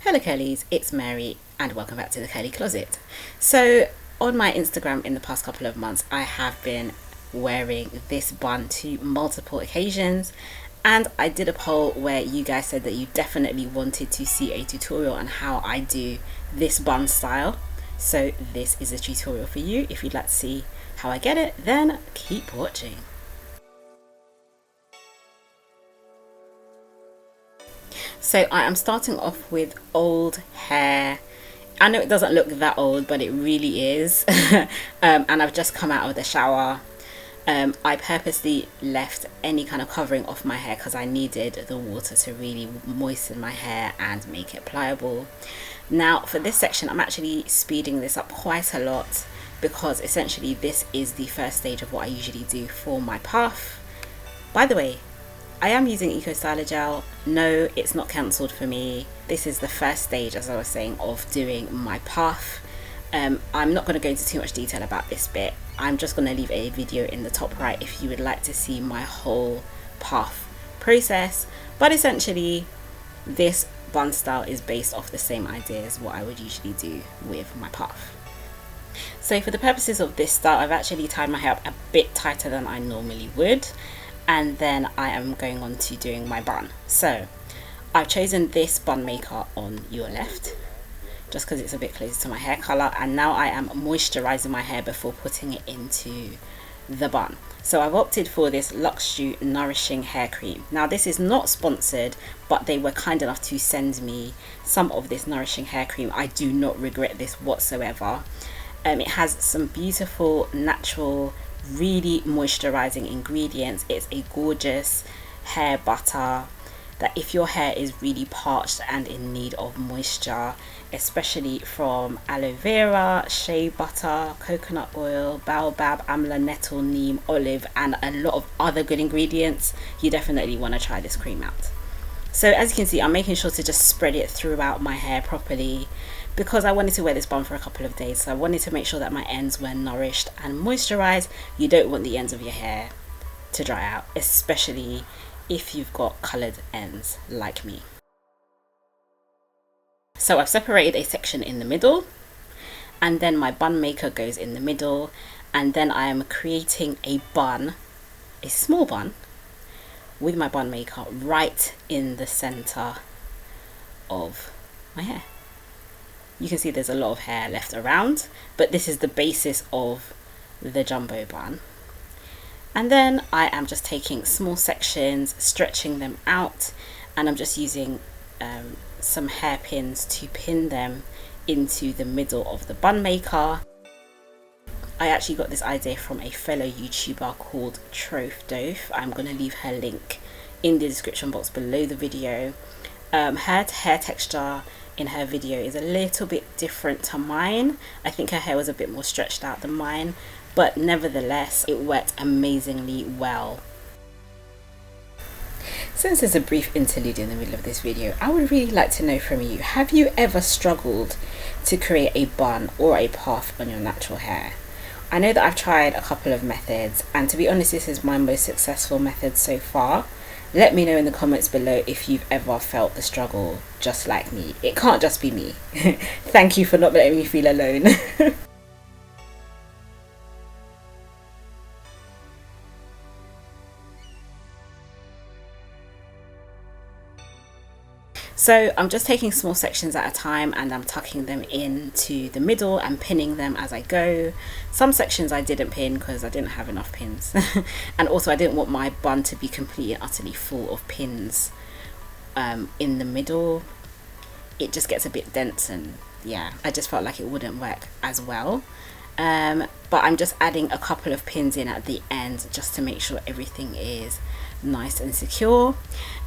Hello curlies, it's Mary and welcome back to the Curly Closet. So on my Instagram in the past couple of months I have been wearing this bun to multiple occasions, and I did a poll where you guys said that you definitely wanted to see a tutorial on how I do this bun style. So this is a tutorial for you. If you'd like to see how I get it, then keep watching. So I am starting off with old hair. I know it doesn't look that old, but it really is. And I've just come out of the shower. I purposely left any kind of covering off my hair because I needed the water to really moisten my hair and make it pliable. Now for this section, I'm actually speeding this up quite a lot because essentially this is the first stage of what I usually do for my puff. By the way, I am using Eco Styler Gel. No, it's not cancelled for me. This is the first stage, as I was saying, of doing my puff. I'm not going to go into too much detail about this bit. I'm just going to leave a video in the top right if you would like to see my whole puff process. But essentially, this bun style is based off the same idea as what I would usually do with my puff. So for the purposes of this style, I've actually tied my hair up a bit tighter than I normally would. And then I am going on to doing my bun. So I've chosen this bun maker on your left just because it's a bit closer to my hair color, and now I am moisturizing my hair before putting it into the bun. So I've opted for this Luxju Nourishing hair cream. Now this is not sponsored, but they were kind enough to send me some of this Nourishing hair cream. I do not regret this whatsoever. It has some beautiful natural, really moisturizing ingredients. It's a gorgeous hair butter that if your hair is really parched and in need of moisture, especially from aloe vera, shea butter, coconut oil, baobab, amla, nettle, neem, olive, and a lot of other good ingredients, you definitely want to try this cream out. So as you can see, I'm making sure to just spread it throughout my hair properly because I wanted to wear this bun for a couple of days. So I wanted to make sure that my ends were nourished and moisturized. You don't want the ends of your hair to dry out, especially if you've got colored ends like me. So I've separated a section in the middle, and then my bun maker goes in the middle, and then I am creating a bun, a small bun, with my bun maker right in the center of my hair. You can see there's a lot of hair left around, but this is the basis of the jumbo bun. And then I am just taking small sections, stretching them out, and I'm just using some hairpins to pin them into the middle of the bun maker. I actually got this idea from a fellow YouTuber called TrophDoph. I'm going to leave her link in the description box below the video. Her hair texture in her video is a little bit different to mine. I think her hair was a bit more stretched out than mine, but nevertheless it worked amazingly well. Since there's a brief interlude in the middle of this video, I would really like to know from you, have you ever struggled to create a bun or a puff on your natural hair? I know that I've tried a couple of methods, and to be honest, this is my most successful method so far. Let me know in the comments below if you've ever felt the struggle just like me. It can't just be me. Thank you for not letting me feel alone. So I'm just taking small sections at a time and I'm tucking them into the middle and pinning them as I go. Some sections I didn't pin because I didn't have enough pins. And also I didn't want my bun to be completely and utterly full of pins in the middle. It just gets a bit dense, and yeah, I just felt like it wouldn't work as well. But I'm just adding a couple of pins in at the end just to make sure everything is nice and secure.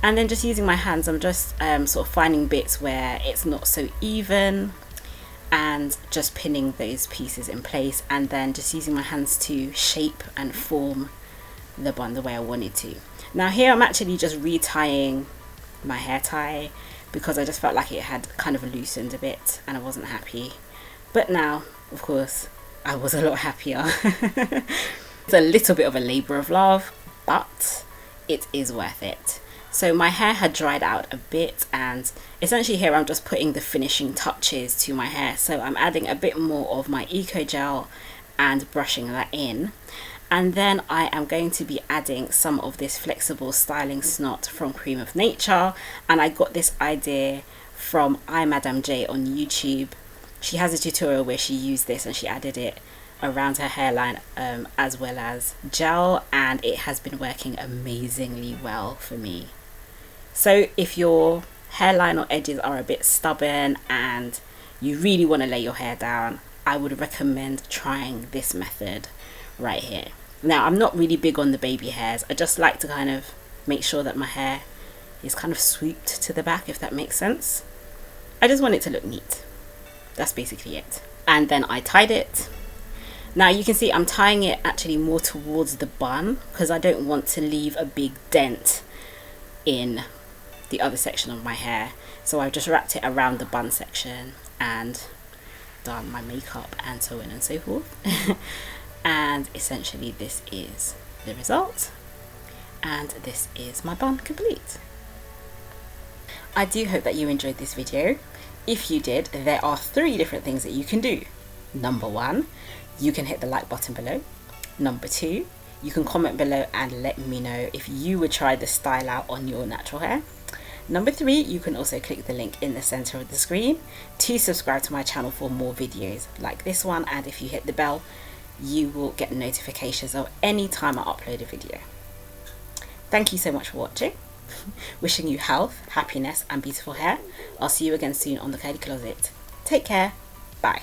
And then just using my hands, I'm just sort of finding bits where it's not so even and just pinning those pieces in place, and then just using my hands to shape and form the bun the way I wanted to. Now here I'm actually just retying my hair tie because I just felt like it had kind of loosened a bit and I wasn't happy. But now, of course, I was a lot happier. It's a little bit of a labor of love, but it is worth it. So my hair had dried out a bit, and essentially here I'm just putting the finishing touches to my hair. So I'm adding a bit more of my eco gel and brushing that in. And then I am going to be adding some of this flexible styling snot from Cream of Nature. And I got this idea from Madam J on YouTube. She has a tutorial where she used this and she added it around her hairline as well as gel, and it has been working amazingly well for me. So if your hairline or edges are a bit stubborn and you really want to lay your hair down, I would recommend trying this method right here. Now, I'm not really big on the baby hairs. I just like to kind of make sure that my hair is kind of swooped to the back, if that makes sense. I just want it to look neat. That's basically it. And then I tied it. Now you can see I'm tying it actually more towards the bun because I don't want to leave a big dent in the other section of my hair. So I've just wrapped it around the bun section and done my makeup and so on and so forth. And essentially this is the result, and this is my bun complete. I do hope that you enjoyed this video. If you did, there are 3 different things that you can do. Number 1, you can hit the like button below. Number 2, you can comment below and let me know if you would try this style out on your natural hair. Number 3, you can also click the link in the center of the screen to subscribe to my channel for more videos like this one, and if you hit the bell, you will get notifications of any time I upload a video. Thank you so much for watching. Wishing you health, happiness and beautiful hair. I'll see you again soon on the Curly Closet. Take care. Bye.